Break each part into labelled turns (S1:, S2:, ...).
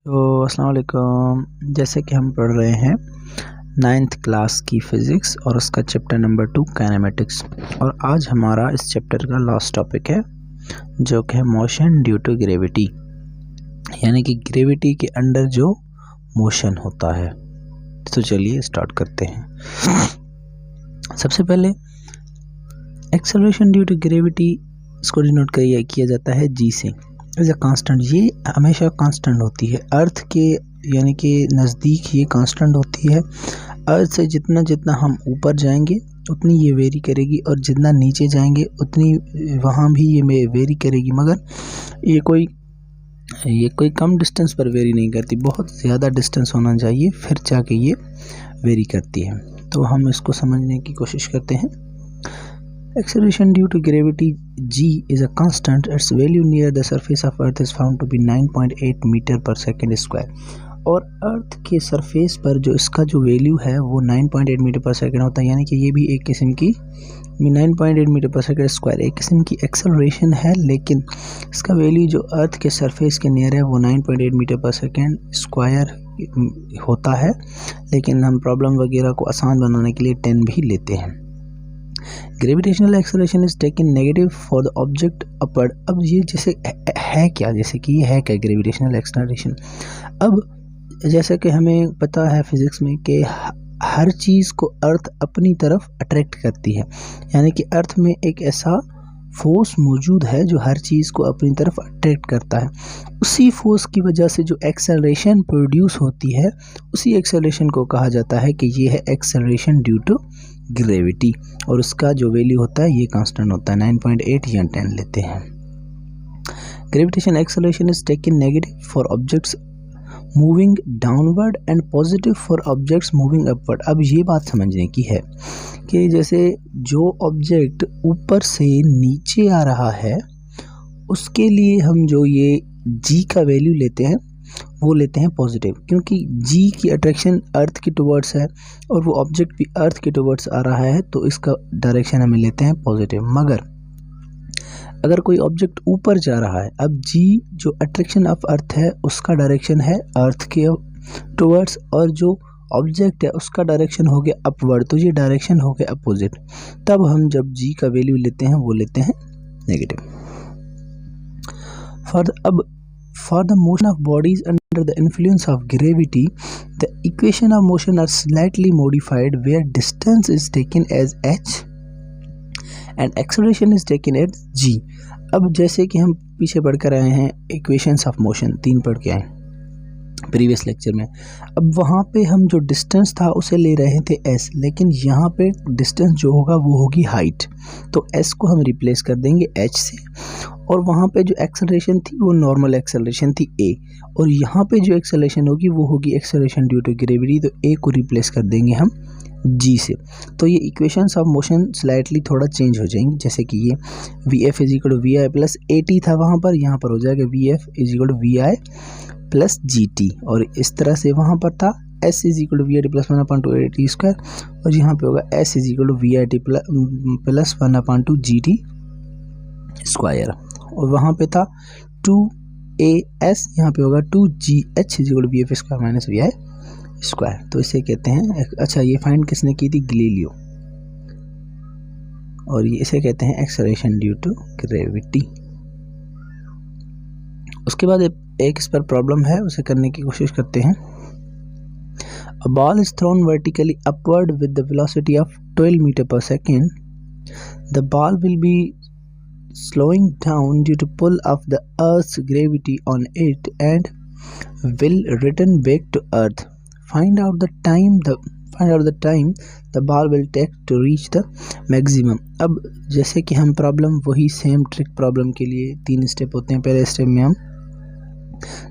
S1: तो अस्सलाम वालेकुम। जैसे कि हम पढ़ रहे हैं 9th क्लास की फ़िज़िक्स और उसका चैप्टर नंबर 2 काइनेमेटिक्स, और आज हमारा इस चैप्टर का लास्ट टॉपिक है जो कि है मोशन ड्यू टू ग्रेविटी, यानी कि ग्रेविटी के अंडर जो मोशन होता है। तो चलिए स्टार्ट करते हैं। सबसे पहले एक्सेलरेशन ड्यू टू ग्रेविटी, इसको डिनोट किया जाता है जी से, एज अ कांस्टेंट। ये हमेशा कांस्टेंट होती है अर्थ के, यानी कि नज़दीक ये कांस्टेंट होती है। अर्थ से जितना जितना हम ऊपर जाएंगे उतनी ये वेरी करेगी, और जितना नीचे जाएंगे उतनी वहाँ भी ये वेरी करेगी, मगर ये कोई कम डिस्टेंस पर वेरी नहीं करती, बहुत ज़्यादा डिस्टेंस होना चाहिए फिर जाके ये वेरी करती है। तो हम इसको समझने की कोशिश करते हैं। Acceleration due to gravity g is a constant. Its value near the surface of Earth is found to be 9.8 metre पर सेकेंड स्क्वायर। और अर्थ के सरफेस पर जो इसका जो वैल्यू है वो 9.8 मीटर पर सेकेंड होता है, यानी कि ये भी एक किस्म की 9.8 मीटर पर सेकेंड स्क्वायर एक किस्म की एक्सेलरेशन है, लेकिन इसका वैल्यू जो अर्थ के सरफेस के नियर है वो 9.8 मीटर पर सेकेंड स्क्वायर होता है। लेकिन हम प्रॉब्लम वगैरह को आसान बनाने के लिए 10 भी लेते हैं। Gravitational acceleration is taken negative for the object upward. अब ये जैसे है क्या, जैसे कि ये है क्या ग्रेविटेशनल एक्सेलरेशन। अब जैसे कि हमें पता है फिजिक्स में कि हर चीज़ को अर्थ अपनी तरफ अट्रैक्ट करती है, यानी कि अर्थ में एक ऐसा फोर्स मौजूद है जो हर चीज़ को अपनी तरफ अट्रैक्ट करता है। उसी फोर्स की वजह से जो एक्सेलरेशन प्रोड्यूस होती है, उसी एक्सेलरेशन को कहा जाता है कि ये है एक्सेलरेशन ड्यू टू ग्रेविटी, और उसका जो वैल्यू होता है ये कांस्टेंट होता है 9.8 या 10 लेते हैं। Gravitation acceleration is taken negative for objects moving downward and positive for objects moving upward. अब ये बात समझने की है कि जैसे जो ऑब्जेक्ट ऊपर से नीचे आ रहा है उसके लिए हम जो ये जी का वैल्यू लेते हैं वो लेते हैं पॉजिटिव, क्योंकि जी की अट्रैक्शन अर्थ के टुवर्ड्स है और वो ऑब्जेक्ट भी अर्थ के टुवर्ड्स आ रहा है, तो इसका डायरेक्शन हमें लेते हैं पॉजिटिव। मगर अगर कोई ऑब्जेक्ट ऊपर जा रहा है, अब जी जो अट्रैक्शन ऑफ अर्थ है उसका डायरेक्शन है अर्थ के टुवर्ड्स, और जो ऑब्जेक्ट है उसका डायरेक्शन हो गया अपवर्ड, तो ये डायरेक्शन हो गया अपोजिट। तब हम जब जी का वैल्यू लेते हैं वो लेते हैं negative. For the motion of bodies under the influence of gravity, the equation of motion are slightly modified, where distance is taken as h and acceleration is taken as g. अब जैसे कि हम पीछे पढ़ कर आए हैं इक्वेशंस ऑफ मोशन 3 पढ़ के आए प्रीवियस लेक्चर में। अब वहाँ पे हम जो डिस्टेंस था उसे ले रहे थे s, लेकिन यहाँ पे डिस्टेंस जो होगा वो होगी हाइट, तो s को हम रिप्लेस कर देंगे h से, और वहाँ पे जो एक्सेलरेशन थी वो नॉर्मल एक्सेलरेशन थी a, और यहाँ पे जो एक्सेलरेशन होगी वो होगी एक्सेलरेशन ड्यू टू ग्रेविटी, तो a को रिप्लेस कर देंगे हम g से। तो ये इक्वेशंस ऑफ मोशन स्लाइटली थोड़ा चेंज हो जाएंगी, जैसे कि ये v f is equal to v i plus a t था वहाँ पर, यहाँ पर हो जाएगा v f is equal to v i plus g t, और इस तरह से वहाँ पर था s is equal to v i t plus 1/2 a t square, और यहाँ पे होगा s is equal to v i t plus 1/2 g t square, और वहाँ पे था 2as, यहाँ पे होगा 2gh is equal to v f square minus v i square. तो इसे कहते हैं, अच्छा ये फाइंड किसने की थी, गैलीलियो, और ये इसे कहते हैं एक्सेलरेशन ड्यू टू ग्रेविटी। उसके बाद एक इस पर प्रॉब्लम है, उसे करने की कोशिश करते हैं। A ball is thrown vertically upward with the velocity of 12 meter per second. The ball will be slowing down due to pull of the Earth's gravity on it and will return back to Earth. Find out the time the ball will take to reach the maximum. अब जैसे कि हम problem वही same trick problem के लिए 3 step होते हैं। पहले स्टेप में हम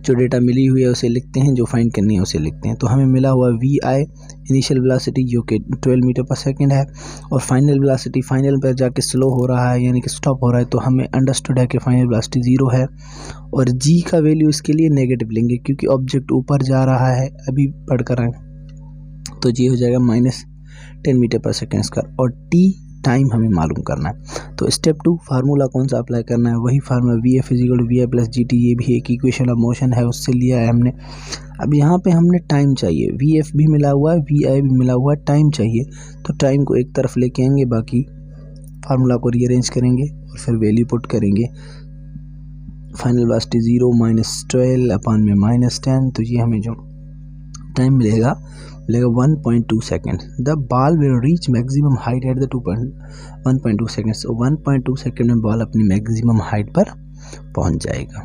S1: जो डेटा मिली हुई है उसे लिखते हैं, जो फाइंड करनी है उसे लिखते हैं। तो हमें मिला हुआ वी आई इनिशियल वेलोसिटी जो कि 12 मीटर पर सेकंड है, और फाइनल वेलोसिटी फाइनल पर जाके स्लो हो रहा है, यानी कि स्टॉप हो रहा है, तो हमें अंडरस्टूड है कि फाइनल वेलोसिटी 0 है, और जी का वैल्यू इसके लिए नेगेटिव लेंगे क्योंकि ऑब्जेक्ट ऊपर जा रहा है, अभी पढ़कर आए, तो जी हो जाएगा -10 मीटर पर सेकेंड स्क्वायर, और टी टाइम हमें मालूम करना है। तो स्टेप 2 फार्मूला कौन सा अप्लाई करना है, वही फार्मूला VF = VI + GT, ये भी एक इक्वेशन ऑफ मोशन है, उससे लिया है हमने। अब यहाँ पे हमने टाइम चाहिए, VF भी मिला हुआ है, VI भी मिला हुआ है, टाइम चाहिए। तो टाइम को एक तरफ लेके आएंगे, बाकी फार्मूला को रीअरेंज करेंगे और फिर वैल्यू पुट करेंगे। फाइनल वेलोसिटी 0 - 12 अपान में -10, तो ये हमें जो टाइम मिलेगा 1.2 second. The ball will reach maximum height at the 1.2 second. So 1.2 second में बॉल अपनी मैक्सिमम हाइट पर पहुंच जाएगा।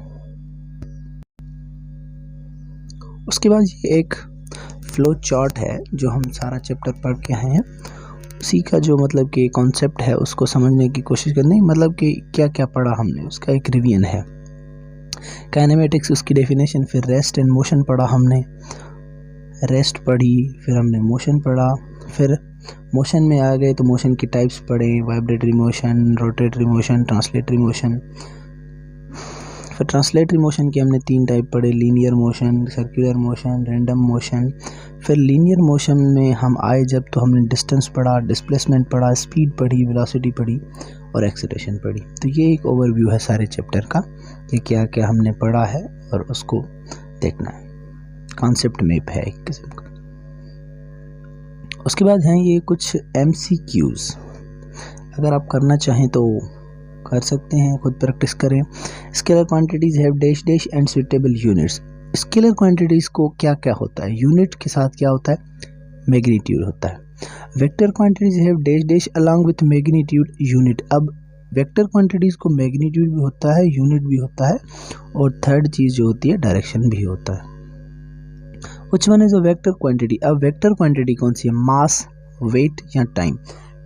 S1: उसके बाद ये एक फ्लो चार्ट है जो हम सारा चैप्टर पढ़ के आए हैं, उसी का जो मतलब कि कॉन्सेप्ट है उसको समझने की कोशिश करनी, मतलब कि क्या क्या पढ़ा हमने उसका एक रिवीजन है। काइनेमेटिक्स उसकी डेफिनेशन, फिर रेस्ट एंड मोशन पढ़ा हमने, रेस्ट पढ़ी, फिर हमने मोशन पढ़ा, फिर मोशन में आ गए तो मोशन की टाइप्स पढ़े, vibratory motion, rotatory motion, translatory motion. फिर ट्रांसलेटरी मोशन के हमने 3 टाइप पढ़े, linear motion, circular motion, random motion. फिर लीनियर मोशन में हम आए जब तो हमने डिस्टेंस पढ़ा, डिस्प्लेसमेंट पढ़ा, स्पीड पढ़ी, वेलोसिटी पढ़ी और एक्सीलरेशन पढ़ी। तो ये एक ओवरव्यू है सारे चैप्टर का कि क्या क्या हमने पढ़ा है और उसको देखना है। कॉन्सेप्ट मैप है एक किस्म का। उसके बाद हैं ये कुछ MCQs, अगर आप करना चाहें तो कर सकते हैं, खुद प्रैक्टिस करें। Scalar quantities have dash dash and suitable units. Scalar quantities को क्या क्या होता है, यूनिट के साथ क्या होता है, मैग्नीट्यूड होता है। Vector quantities have dash dash along with magnitude unit. अब वेक्टर क्वांटिटीज को मैग्नीट्यूड भी होता है, यूनिट भी होता है, और थर्ड चीज जो होती है डायरेक्शन भी होता है। Which one is a vector quantity? अब वेक्टर क्वांटिटी कौन सी है, मास, वेट या टाइम।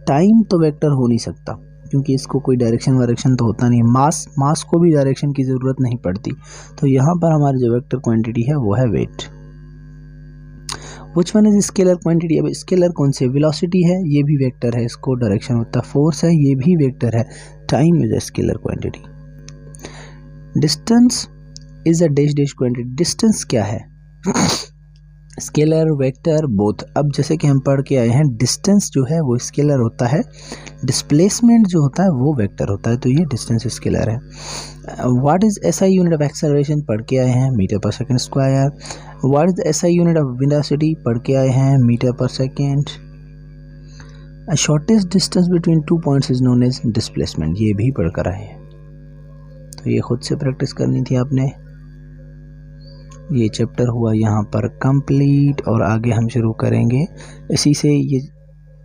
S1: टाइम तो वेक्टर हो नहीं सकता क्योंकि इसको कोई डायरेक्शन तो होता नहीं। मास को भी डायरेक्शन की ज़रूरत नहीं पड़ती, तो यहाँ पर हमारी जो वेक्टर क्वांटिटी है वो है weight. Which one is scalar quantity? अब स्केलर कौन सी है, वेलोसिटी है, ये भी वेक्टर है, इसको डायरेक्शन होता है। फोर्स है, ये भी वेक्टर है। Time is a scalar quantity. Distance is a dash dash quantity. Distance क्या है, स्केलर, वेक्टर, बोथ। अब जैसे कि हम पढ़ के आए हैं, डिस्टेंस जो है वो स्केलर होता है, डिस्प्लेसमेंट जो होता है वो वेक्टर होता है, तो ये डिस्टेंस स्केलर है। What is SI unit of acceleration, पढ़ के आए हैं, मीटर पर second square. What is SI unit of velocity, पढ़ के आए हैं, मीटर पर second. Shortest distance between 2 points is known as displacement, ये भी पढ़ कर आए हैं, तो ये खुद से प्रैक्टिस करनी थी आपने। ये चैप्टर हुआ यहाँ पर कंप्लीट और आगे हम शुरू करेंगे, इसी से ये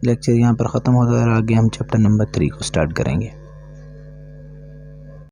S1: लेक्चर यहाँ पर ख़त्म होता है और आगे हम चैप्टर नंबर 3 को स्टार्ट करेंगे।